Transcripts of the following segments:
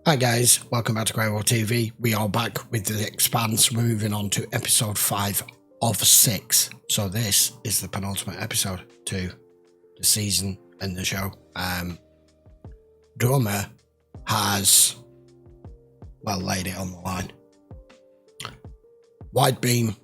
Hi guys, welcome back to GreyWolf TV. We are back with the Expanse. We're moving on to episode 5 of 6. So this is the penultimate episode to the season and the show. Drummer has, well, laid it on the line. Wide beam,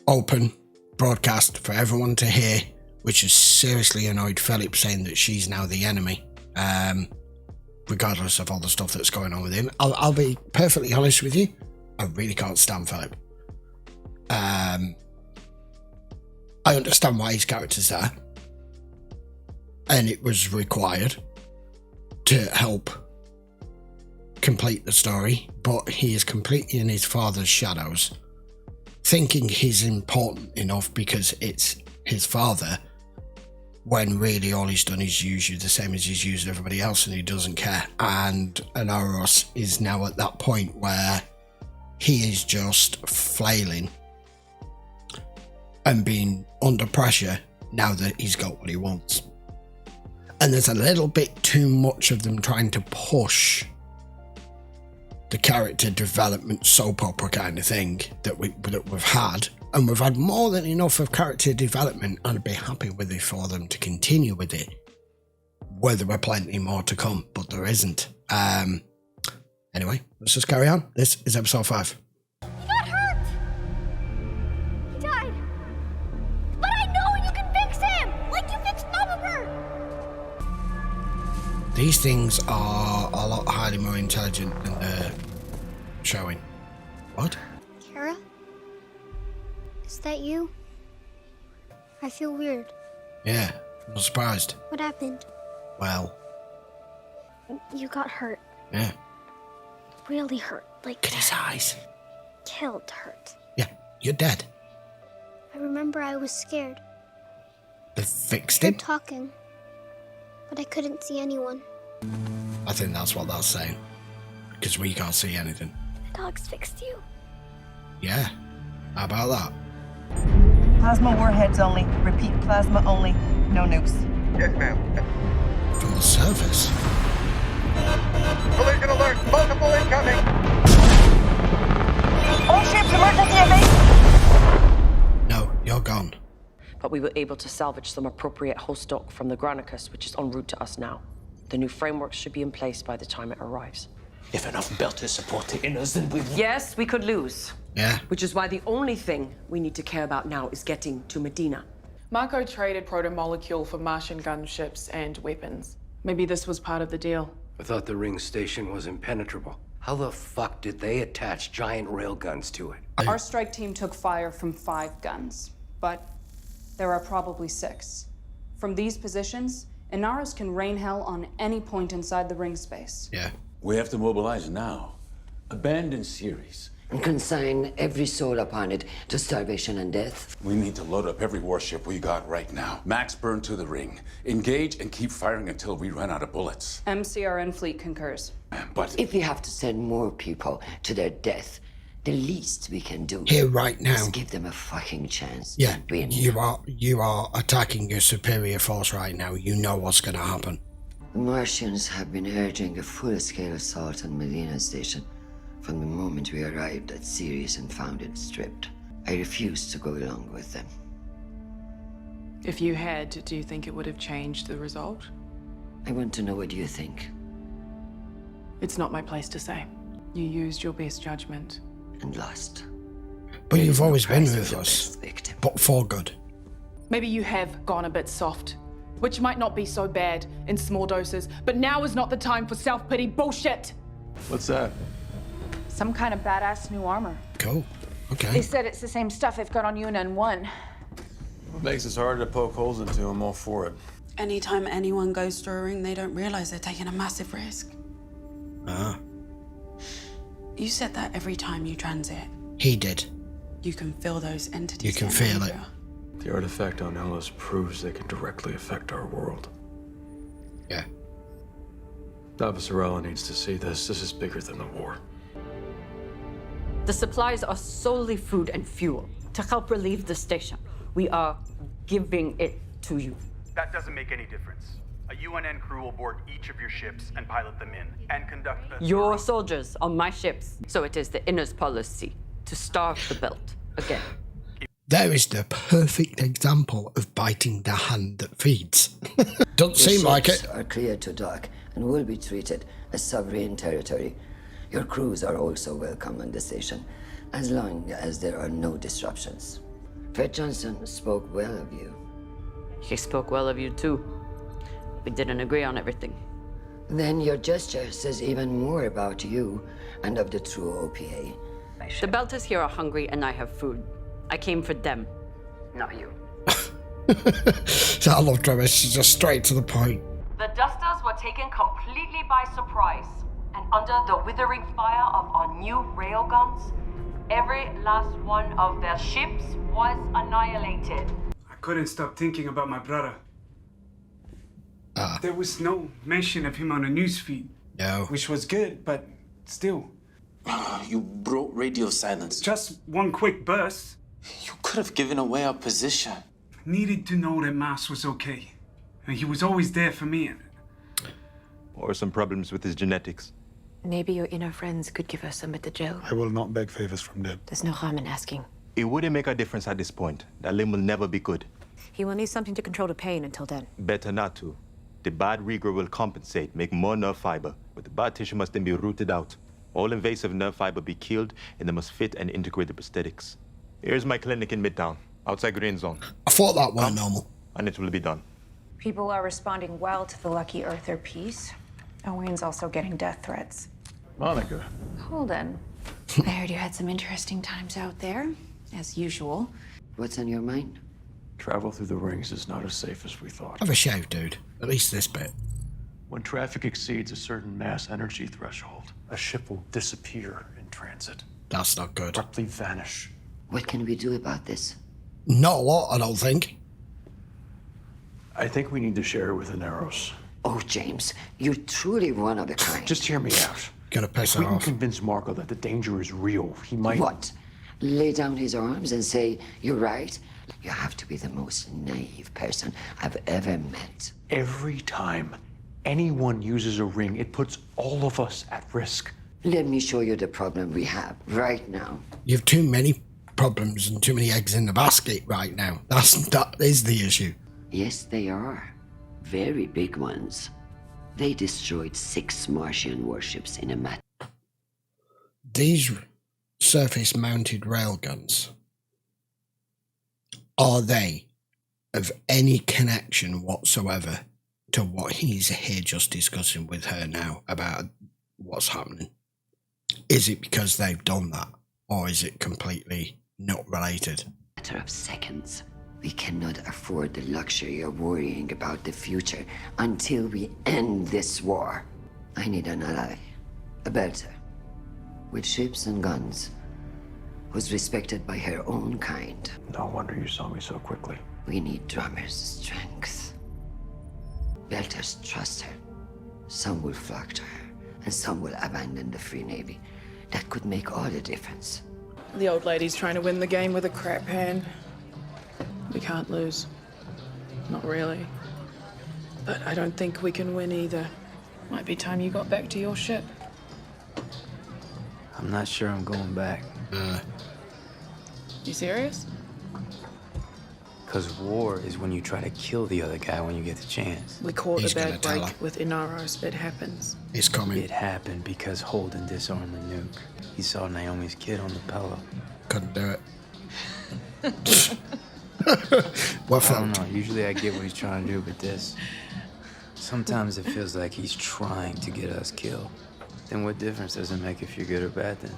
open, broadcast for everyone to hear, which has seriously annoyed Philip, saying that she's now the enemy. Regardless of all the stuff that's going on with him. I'll be perfectly honest with you, I really can't stand Philip. I understand why his character's there, and it was required to help complete the story, but he is completely in his father's shadows, thinking he's important enough because it's his father, when really all he's done is use you the same as he's used everybody else, and he doesn't care. And Anaros is now at that point where he is just flailing and being under pressure now that he's got what he wants. And there's a little bit too much of them trying to push the character development soap opera kind of thing that we've had. And we've had more than enough of character development, and I'd be happy with it for them to continue with it, where there were plenty more to come, but there isn't. Anyway, let's just carry on. This is episode 5. He got hurt! He died! But I know you can fix him! Like you fixed November! These things are a lot highly more intelligent than they're showing. What? Kara? Is that you? I feel weird. Yeah, I'm not surprised. What happened? Well, You got hurt. yeah. Really hurt. Like Look at his eyes. killed hurt. Yeah, you're dead. I remember I was scared. They fixed They're him? talking. But I couldn't see anyone. I think that's what that's saying. Because we can't see anything. The dogs fixed you. Yeah, how about that? Plasma warheads only. Repeat, plasma only. No nukes. Yes, ma'am. From the surface. Collision alert! Multiple incoming! All ships, emergency evade! No, you're gone. But we were able to salvage some appropriate host stock from the Granicus, which is en route to us now. The new framework should be in place by the time it arrives. If enough belters support the inners, then we will... Yes, we could lose. Yeah. Which is why the only thing we need to care about now is getting to Medina. Marco traded proto-molecule for Martian gunships and weapons. Maybe this was part of the deal. I thought the ring station was impenetrable. How the fuck did they attach giant railguns to it? Our strike team took fire from 5 guns, but there are probably 6. From these positions, Inaros can rain hell on any point inside the ring space. Yeah. We have to mobilize now. Abandon Ceres. And consign every soul upon it to starvation and death. We need to load up every warship we got right now. Max burn to the ring. Engage and keep firing until we run out of bullets. MCRN fleet concurs. But If we have to send more people to their death, the least we can do Here right now. is give them a fucking chance Yeah, to win. you are attacking your superior force right now. You know what's going to happen. The Martians have been urging a full-scale assault on Medina Station from the moment we arrived at Ceres and found it stripped. I refused to go along with them. If you had, do you think it would have changed the result? I want to know what you think. It's not my place to say. You used your best judgment. And lost. But you've always been Price of with the us. best victim. But for good. Maybe you have gone a bit soft, which might not be so bad in small doses, but now is not the time for self-pity bullshit! What's that? Some kind of badass new armor. Cool. They Okay. said it's the same stuff they've got on Yunan 1. What makes us harder to poke holes into? I'm all for it. Anytime anyone goes through a ring, they don't realize they're taking a massive risk. Ah, You said that every time you transit. he did. You can feel those entities. You can getting feel it. angrier. The artifact on Ellis proves they can directly affect our world. Yeah. Avasarala needs to see this. This is bigger than the war. The supplies are solely food and fuel to help relieve the station. We are giving it to you. That doesn't make any difference. A UNN crew will board each of your ships and pilot them in, and conduct a... Your soldiers on my ships. So it is the inner's policy to starve the belt again. There is the perfect example of biting the hand that feeds. Doesn't Your seem like ships it. are cleared to dock and will be treated as sovereign territory. Your crews are also welcome on the station, as long as there are no disruptions. Fred Johnson spoke well of you. He spoke well of you too. We didn't agree on everything. Then your gesture says even more about you and of the true OPA. The Belters here are hungry and I have food. I came for them, not you. So I love Travis. She's just straight to the point. The Dusters were taken completely by surprise, and under the withering fire of our new railguns, every last one of their ships was annihilated. I couldn't stop thinking about my brother. There was no mention of him on the newsfeed. No. Which was good, but still. You broke radio silence. Just one quick burst. You could have given away our position. Needed to know that Mas was okay. And he was always there for me. Or some problems with his genetics. Maybe your inner friends could give us some at the jail. I will not beg favors from them. There's no harm in asking. It wouldn't make a difference at this point. That limb will never be good. He will need something to control the pain until then. Better not to. The bad regrowth will compensate, make more nerve fiber, but the bad tissue must then be rooted out. All invasive nerve fiber be killed, and they must fit and integrate the prosthetics. Here's my clinic in Midtown, outside Green Zone. I thought that were normal. And it will be done. People are responding well to the Lucky Earther piece. Owen's also getting death threats. Monica. Holden, I heard you had some interesting times out there, as usual. What's on your mind? Travel through the rings is not as safe as we thought. Have a shave, dude. At least this bit. When traffic exceeds a certain mass energy threshold, a ship will disappear in transit. That's not good. Abruptly vanish. What can we do about this? Not a lot, I don't think. I think we need to share it with the Narrows. Oh, James, you're truly one of a kind. Just hear me out. Gonna piss If we her can off. convince Marco that the danger is real, he might... What? Lay down his arms and say, you're right? You have to be the most naive person I've ever met. Every time anyone uses a ring, it puts all of us at risk. Let me show you the problem we have right now. You have too many problems and too many eggs in the basket right now. That is the issue. Yes, they are. Very big ones. They destroyed 6 Martian warships in a matter. These surface-mounted railguns, are they of any connection whatsoever to what he's here just discussing with her now about what's happening? Is it because they've done that, or is it completely not related? Matter of seconds. We cannot afford the luxury of worrying about the future until we end this war. I need an ally, a belter, with ships and guns, who's respected by her own kind. No wonder you saw me so quickly. We need Drummer's strength. Belters trust her. Some will flock to her, and some will abandon the Free Navy. That could make all the difference. The old lady's trying to win the game with a crap hand. We can't lose. Not really. But I don't think we can win either. Might be time you got back to your ship. I'm not sure I'm going back. You serious? Because war is when you try to kill the other guy when you get the chance. We caught a bad break with Inaros. It happens. It's coming. It happened because Holden disarmed the nuke. He saw Naomi's kid on the pillow. Couldn't do it. I don't know. Usually I get what he's trying to do, but this... Sometimes it feels like he's trying to get us killed. Then what difference does it make if you're good or bad then?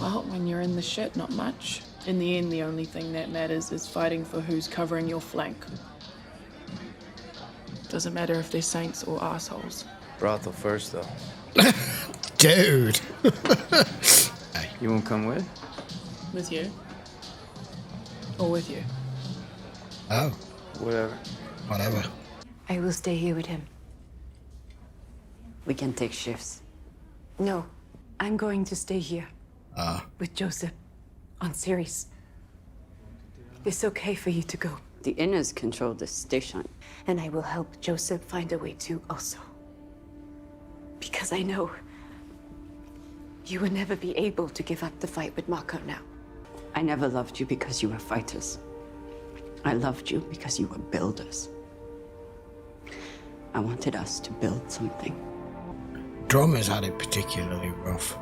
Well, when you're in the shit, not much. In the end, the only thing that matters is fighting for who's covering your flank. Doesn't matter if they're saints or assholes. Brothel first, though. Dude. You won't come with? With you? Or with you? Oh. Whatever. Whatever. I will stay here with him. We can take shifts. No, I'm going to stay here. Ah. With Joseph. On Ceres. It's okay for you to go. The Inners control the station. And I will help Joseph find a way to also. Because I know you will never be able to give up the fight with Marco now. I never loved you because you were fighters. I loved you because you were builders. I wanted us to build something. Drummers had it particularly rough.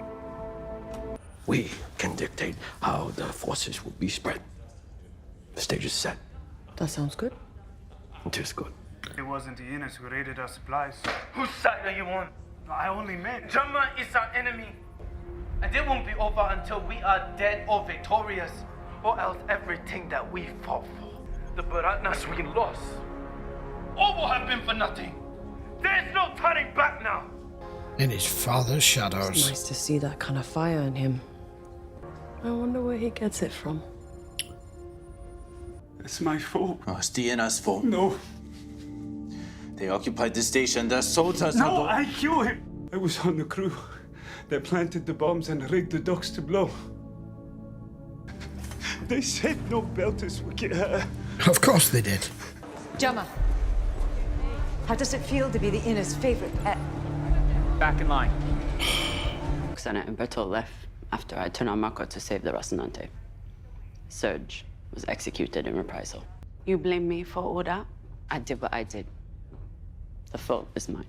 We can dictate how the forces will be spread. The stage is set. That sounds good. It is good. It wasn't the Inners who raided our supplies. Whose side are you on? I only meant... Drama is our enemy. And it won't be over until we are dead or victorious. Or else everything that we fought for, the Baratnas we lost, all will have been for nothing. There's no turning back now. In his father's shadows. It's nice to see that kind of fire in him. I wonder where he gets it from. It's my fault. Oh, it's the Inner's fault. No. They occupied the station. Their soldiers... No, I killed him. I was on the crew. They planted the bombs and rigged the ducts to blow. They said no belters would get hurt. Of course they did. Jama, how does it feel to be the Inner's favorite pet? Back in line. Senator Bertol left after I turned on Marco to save the Rocinante. Serge was executed in reprisal. You blame me for all that? I did what I did. The fault is mine.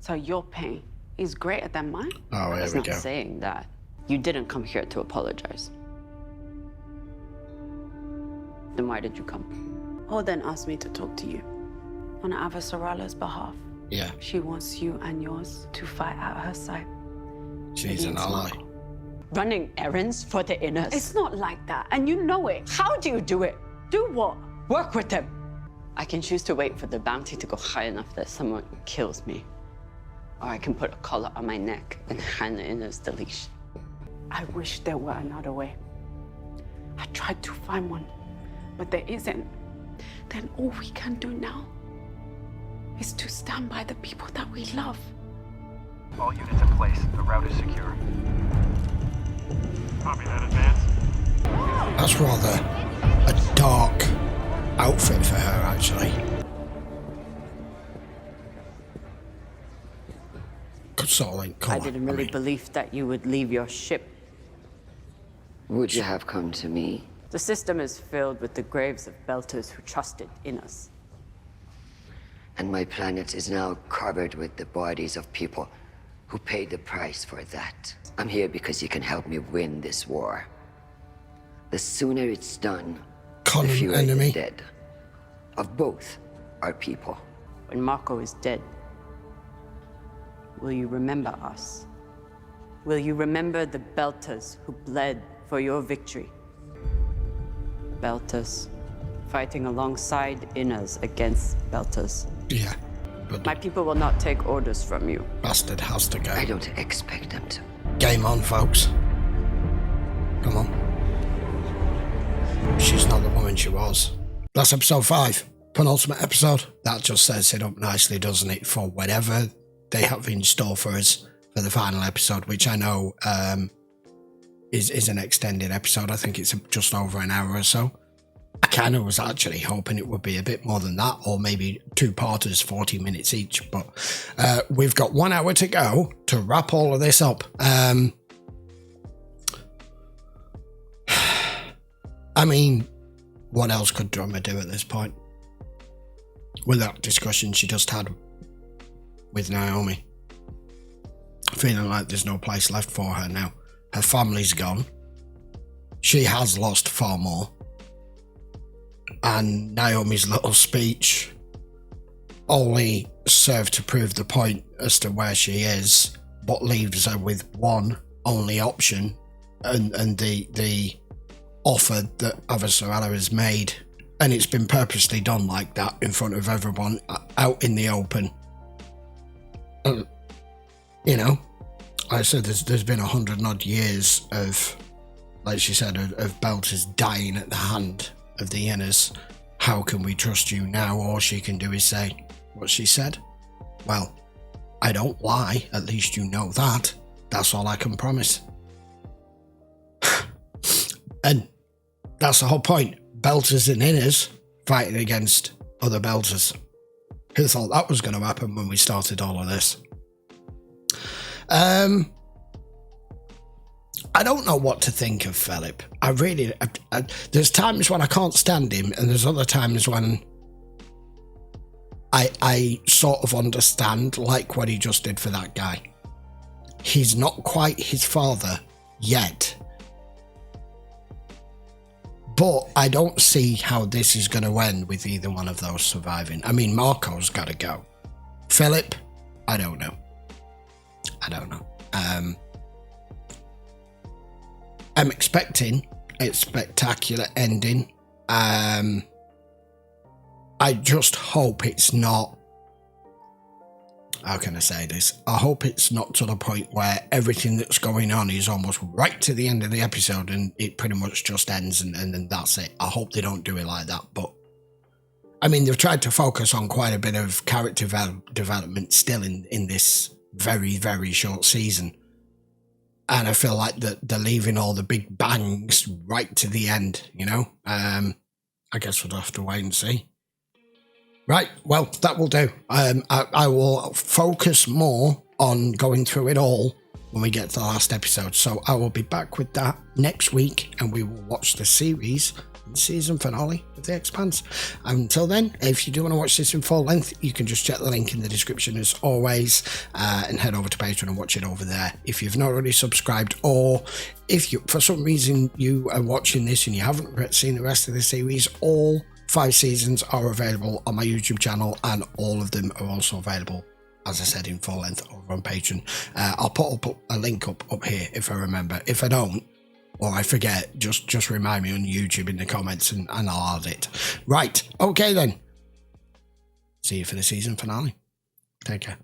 So your pain is greater than mine? Oh, here That's we not go. saying that. You didn't come here to apologize. Then why did you come? Holden asked me to talk to you on Avasarala's behalf. Yeah. She wants you and yours to fight at her side. She's an ally. Running errands for the Inners. It's not like that, and you know it. How do you do it? Do what? Work with them. I can choose to wait for the bounty to go high enough that someone kills me. Or I can put a collar on my neck and hand the Inners the leash. I wish there were another way. I tried to find one, but there isn't. Then all we can do now is to stand by the people that we love. All units in place. The route is secure. Copy that, advance. That's rather a dark outfit for her, actually. Consoling colour. I didn't really believe that you would leave your ship. Would you have come to me? The system is filled with the graves of belters who trusted in us. And my planet is now covered with the bodies of people who paid the price for that. I'm here because you can help me win this war. The sooner it's done, the fewer the dead. Of both our people. When Marco is dead, will you remember us? Will you remember the belters who bled for your victory? Belters fighting alongside Inners against belters. Yeah. But my people will not take orders from you. Bastard has to go. I don't expect them to. Game on, folks. Come on. She's not the woman she was. That's episode 5. Penultimate episode. That just sets it up nicely, doesn't it, for whatever they have in store for us for the final episode, which I know is an extended episode. I think it's just over an hour or so. I kind of was actually hoping it would be a bit more than that, or maybe 2 parters, 40 minutes each, but we've got 1 hour to go to wrap all of this up. I mean, what else could Drummer do at this point? With that discussion she just had with Naomi. Feeling like there's no place left for her now. Her family's gone. She has lost far more. And Naomi's little speech only served to prove the point as to where she is, but leaves her with one only option, and the offer that Avasarala has made, and it's been purposely done like that in front of everyone, out in the open. You know, I said there's been 100 and odd years of, like she said, of belters dying at the hand of the Inners. How can we trust you now? All she can do is say what she said. Well, I don't lie, at least you know that. That's all I can promise. And that's the whole point. Belters and Inners fighting against other belters. Who thought that was going to happen when we started all of this? I don't know what to think of Philip. I really... there's times when I can't stand him, and there's other times when I sort of understand, like what he just did for that guy. He's not quite his father yet. But I don't see how this is going to end with either one of those surviving. I mean, Marco's got to go. Philip, I don't know. I'm expecting a spectacular ending. I just hope it's not... How can I say this? I hope it's not to the point where everything that's going on is almost right to the end of the episode and it pretty much just ends and then that's it. I hope they don't do it like that. But, I mean, they've tried to focus on quite a bit of character development still in this very, very short season. And I feel like that they're leaving all the big bangs right to the end, you know? I guess we'll have to wait and see. Right, well, that will do. I will focus more on going through it all when we get to the last episode. So I will be back with that next week, and we will watch the series and season finale of The Expanse. Until then, if you do want to watch this in full length, you can just check the link in the description as always, and head over to Patreon and watch it over there. If you've not already subscribed, or if you, for some reason you are watching this and you haven't seen the rest of the series, all 5 seasons are available on my YouTube channel, and all of them are also available, as I said, in full length over on Patreon. I'll put up a link up here if I remember. If I don't, or I forget, just remind me on YouTube in the comments and I'll add it. Right, okay then. See you for the season finale. Take care.